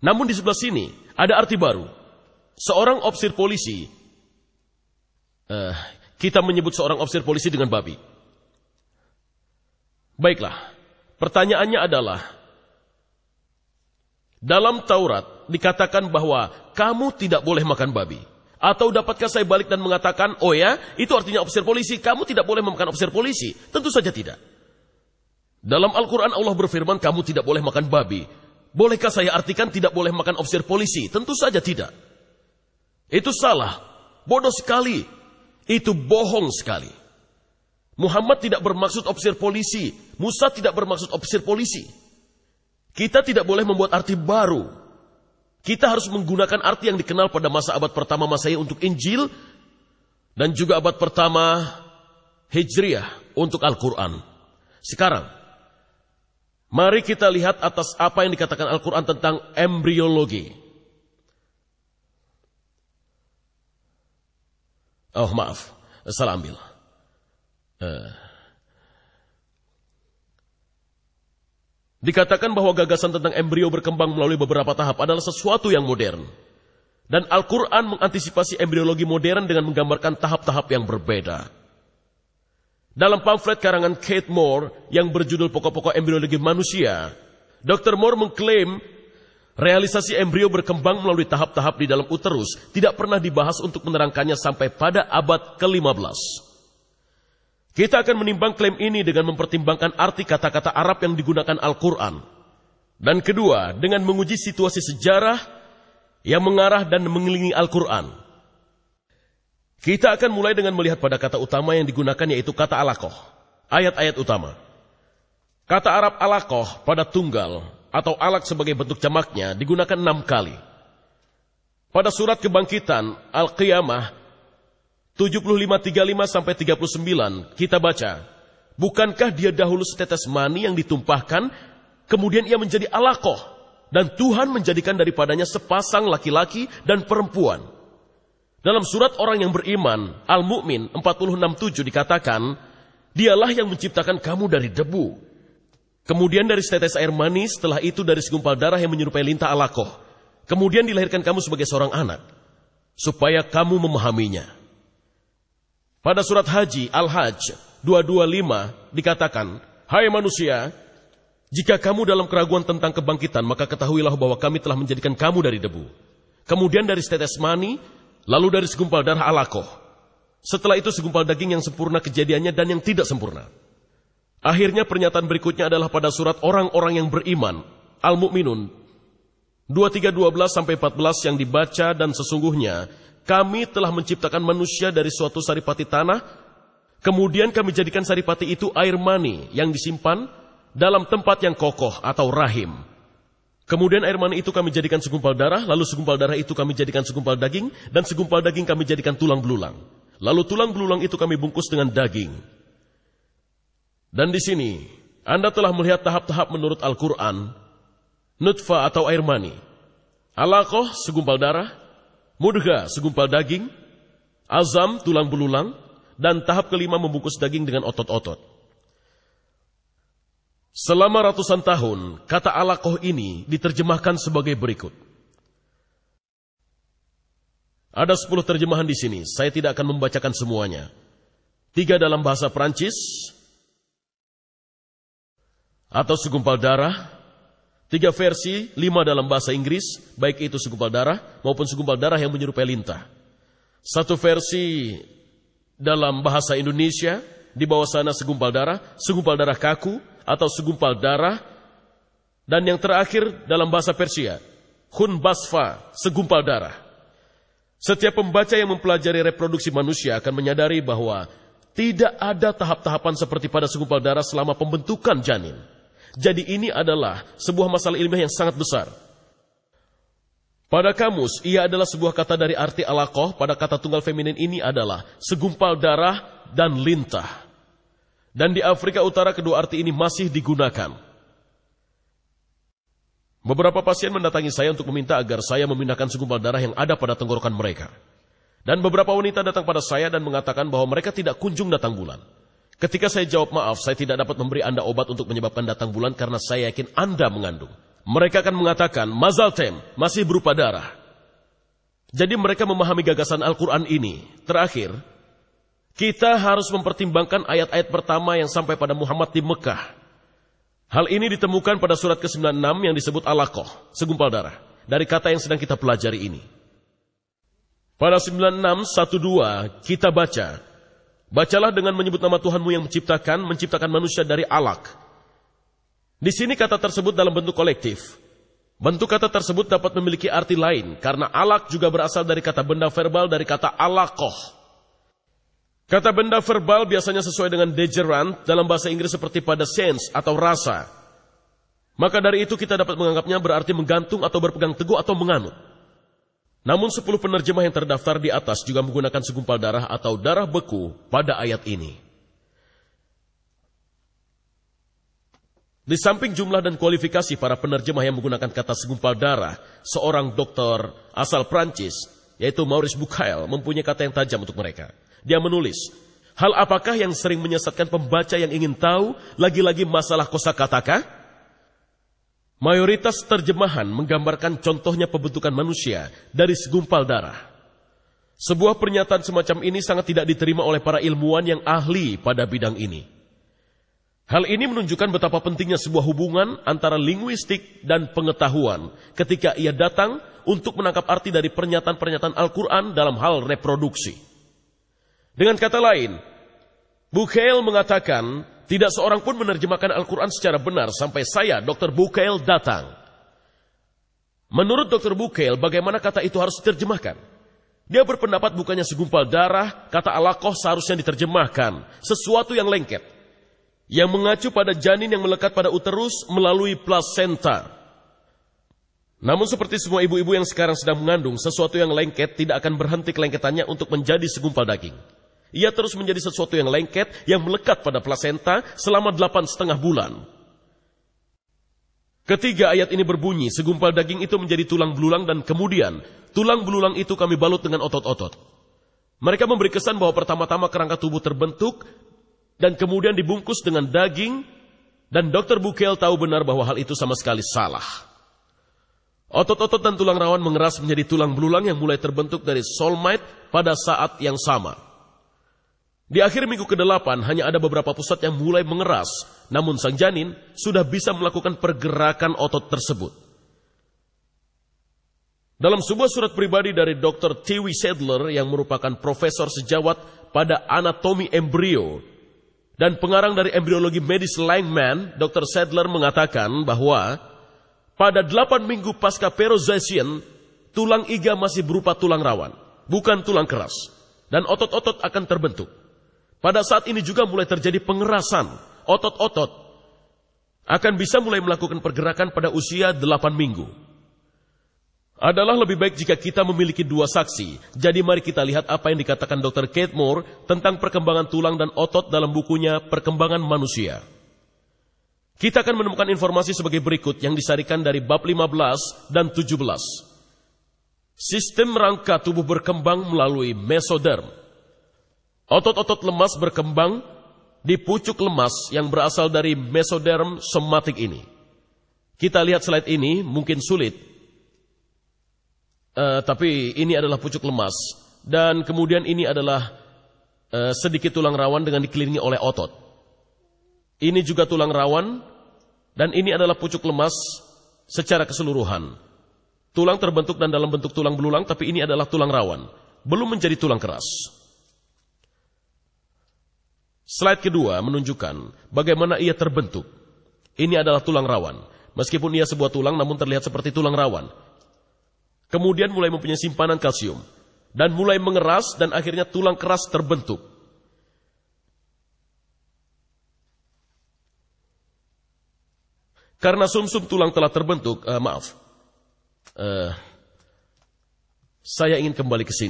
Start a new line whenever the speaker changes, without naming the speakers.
Namun di sebelah sini ada arti baru. Seorang ofisir polisi, kita menyebut seorang ofisir polisi dengan babi. Baiklah, pertanyaannya adalah, dalam Taurat dikatakan bahwa kamu tidak boleh makan babi. Atau dapatkah saya balik dan mengatakan, oh ya, itu artinya ofisir polisi, kamu tidak boleh memakan ofisir polisi? Tentu saja tidak. Dalam Al-Quran Allah berfirman, kamu tidak boleh makan babi. Bolehkah saya artikan tidak boleh makan ofisir polisi? Tentu saja tidak. Itu salah, bodoh sekali. Itu bohong sekali. Muhammad tidak bermaksud ofisir polisi. Musa tidak bermaksud ofisir polisi. Kita tidak boleh membuat arti baru. Kita harus menggunakan arti yang dikenal pada masa abad pertama Masehi untuk Injil dan juga abad pertama Hijriah untuk Al-Quran. Sekarang, mari kita lihat atas apa yang dikatakan Al-Quran tentang embriologi. Oh maaf, salah ambil. Dikatakan bahwa gagasan tentang embrio berkembang melalui beberapa tahap adalah sesuatu yang modern. Dan Al-Quran mengantisipasi embriologi modern dengan menggambarkan tahap-tahap yang berbeda. Dalam pamflet karangan Kate Moore yang berjudul Pokok-pokok Embriologi Manusia, Dr. Moore mengklaim realisasi embrio berkembang melalui tahap-tahap di dalam uterus tidak pernah dibahas untuk menerangkannya sampai pada abad ke-15. Kita akan menimbang klaim ini dengan mempertimbangkan arti kata-kata Arab yang digunakan Al-Quran. Dan kedua, dengan menguji situasi sejarah yang mengarah dan mengelilingi Al-Quran. Kita akan mulai dengan melihat pada kata utama yang digunakan, yaitu kata alaqah. Ayat-ayat utama. Kata Arab alaqah pada tunggal atau alaq sebagai bentuk jamaknya digunakan 6 kali. Pada surat Kebangkitan Al-Qiyamah 75:35-39 kita baca, bukankah dia dahulu setetes mani yang ditumpahkan, kemudian ia menjadi alaqah, dan Tuhan menjadikan daripadanya sepasang laki-laki dan perempuan. Dalam surat orang yang beriman, Al-Mu'min 46:7 dikatakan, dialah yang menciptakan kamu dari debu. Kemudian dari setetes air mani, setelah itu dari segumpal darah yang menyerupai lintah alaqah. Kemudian dilahirkan kamu sebagai seorang anak, supaya kamu memahaminya. Pada surat Haji, Al-Hajj 225 dikatakan, hai manusia, jika kamu dalam keraguan tentang kebangkitan, maka ketahuilah bahwa kami telah menjadikan kamu dari debu. Kemudian dari setetes mani, lalu dari segumpal darah alaqah. Setelah itu segumpal daging yang sempurna kejadiannya dan yang tidak sempurna. Akhirnya pernyataan berikutnya adalah pada surat orang-orang yang beriman, Al-Mu'minun 23:12-14 yang dibaca, dan sesungguhnya kami telah menciptakan manusia dari suatu saripati tanah, kemudian kami jadikan saripati itu air mani yang disimpan dalam tempat yang kokoh atau rahim. Kemudian air mani itu kami jadikan segumpal darah, lalu segumpal darah itu kami jadikan segumpal daging, dan segumpal daging kami jadikan tulang belulang. Lalu tulang belulang itu kami bungkus dengan daging. Dan di sini, Anda telah melihat tahap-tahap menurut Al-Quran, nutfah atau air mani, alaqah segumpal darah, mudghah segumpal daging, azam tulang belulang, dan tahap kelima membungkus daging dengan otot-otot. Selama ratusan tahun, kata alaqah ini diterjemahkan sebagai berikut. Ada 10 terjemahan di sini, saya tidak akan membacakan semuanya. 3 dalam bahasa Prancis, atau segumpal darah, 3 versi, 5 dalam bahasa Inggris, baik itu segumpal darah maupun segumpal darah yang menyerupai lintah. 1 versi dalam bahasa Indonesia, di bawah sana segumpal darah kaku atau segumpal darah, dan yang terakhir dalam bahasa Persia, khun basfa, segumpal darah. Setiap pembaca yang mempelajari reproduksi manusia akan menyadari bahwa tidak ada tahap-tahapan seperti pada segumpal darah selama pembentukan janin. Jadi ini adalah sebuah masalah ilmiah yang sangat besar. Pada kamus, ia adalah sebuah kata dari arti alaqah. Pada kata tunggal feminin ini adalah segumpal darah dan lintah. Dan di Afrika Utara kedua arti ini masih digunakan. Beberapa pasien mendatangi saya untuk meminta agar saya memindahkan segumpal darah yang ada pada tenggorokan mereka. Dan beberapa wanita datang pada saya dan mengatakan bahwa mereka tidak kunjung datang bulan. Ketika saya jawab, maaf, saya tidak dapat memberi Anda obat untuk menyebabkan datang bulan karena saya yakin Anda mengandung. Mereka akan mengatakan, mazaltem, masih berupa darah. Jadi mereka memahami gagasan Al-Quran ini. Terakhir, kita harus mempertimbangkan ayat-ayat pertama yang sampai pada Muhammad di Mekah. Hal ini ditemukan pada surat ke-96 yang disebut Alaqah, segumpal darah, dari kata yang sedang kita pelajari ini. Pada 96:12 kita baca, bacalah dengan menyebut nama Tuhanmu yang menciptakan manusia dari alaq. Di sini kata tersebut dalam bentuk kolektif. Bentuk kata tersebut dapat memiliki arti lain, karena alaq juga berasal dari kata benda verbal dari kata alaqah. Kata benda verbal biasanya sesuai dengan degerant dalam bahasa Inggris seperti pada sense atau rasa. Maka dari itu kita dapat menganggapnya berarti menggantung atau berpegang teguh atau menganut. Namun 10 penerjemah yang terdaftar di atas juga menggunakan segumpal darah atau darah beku pada ayat ini. Di samping jumlah dan kualifikasi para penerjemah yang menggunakan kata segumpal darah, seorang dokter asal Prancis, yaitu Maurice Bucaille, mempunyai kata yang tajam untuk mereka. Dia menulis, hal apakah yang sering menyesatkan pembaca yang ingin tahu, lagi-lagi masalah kosakata? Mayoritas terjemahan menggambarkan contohnya pembentukan manusia dari segumpal darah. Sebuah pernyataan semacam ini sangat tidak diterima oleh para ilmuwan yang ahli pada bidang ini. Hal ini menunjukkan betapa pentingnya sebuah hubungan antara linguistik dan pengetahuan ketika ia datang untuk menangkap arti dari pernyataan-pernyataan Al-Quran dalam hal reproduksi. Dengan kata lain, Bucaille mengatakan, tidak seorang pun menerjemahkan Al-Quran secara benar sampai saya, Dr. Bucaille, datang. Menurut Dr. Bucaille, bagaimana kata itu harus diterjemahkan? Dia berpendapat bukannya segumpal darah, kata alaqah seharusnya diterjemahkan, sesuatu yang lengket, yang mengacu pada janin yang melekat pada uterus melalui plasenta. Namun seperti semua ibu-ibu yang sekarang sedang mengandung, sesuatu yang lengket tidak akan berhenti kelengketannya untuk menjadi segumpal daging. Ia terus menjadi sesuatu yang lengket yang melekat pada plasenta selama 8,5 bulan. Ketiga ayat ini berbunyi, segumpal daging itu menjadi tulang belulang dan kemudian tulang belulang itu kami balut dengan otot-otot. Mereka memberi kesan bahwa pertama-tama kerangka tubuh terbentuk dan kemudian dibungkus dengan daging, dan Dr. Bucaille tahu benar bahwa hal itu sama sekali salah. Otot-otot dan tulang rawan mengeras menjadi tulang belulang yang mulai terbentuk dari soulmate pada saat yang sama. Di akhir minggu ke-8 hanya ada beberapa pusat yang mulai mengeras, namun sang janin sudah bisa melakukan pergerakan otot tersebut. Dalam sebuah surat pribadi dari Dr. T.W. Sadler yang merupakan profesor sejawat pada anatomi embrio dan pengarang dari embriologi medis Langman, Dr. Sadler mengatakan bahwa pada 8 minggu pasca perozoisian, tulang iga masih berupa tulang rawan, bukan tulang keras, dan otot-otot akan terbentuk. Pada saat ini juga mulai terjadi pengerasan, otot-otot akan bisa mulai melakukan pergerakan pada usia 8 minggu. Adalah lebih baik jika kita memiliki 2 saksi. Jadi mari kita lihat apa yang dikatakan Dr. Kate Moore tentang perkembangan tulang dan otot dalam bukunya Perkembangan Manusia. Kita akan menemukan informasi sebagai berikut yang disarikan dari bab 15 dan 17. Sistem rangka tubuh berkembang melalui mesoderm. Otot-otot lemas berkembang di pucuk lemas yang berasal dari mesoderm somatik ini. Kita lihat slide ini, mungkin sulit. Tapi ini adalah pucuk lemas. Dan kemudian ini adalah sedikit tulang rawan dengan dikelilingi oleh otot. Ini juga tulang rawan. Dan ini adalah pucuk lemas secara keseluruhan. Tulang terbentuk dan dalam bentuk tulang belulang, tapi ini adalah tulang rawan. Belum menjadi tulang keras. Slide kedua menunjukkan bagaimana ia terbentuk. Ini adalah tulang rawan. Meskipun ia sebuah tulang, namun terlihat seperti tulang rawan. Kemudian mulai mempunyai simpanan kalsium. Dan mulai mengeras dan akhirnya tulang keras terbentuk. Karena sumsum tulang telah terbentuk, saya ingin kembali ke sini.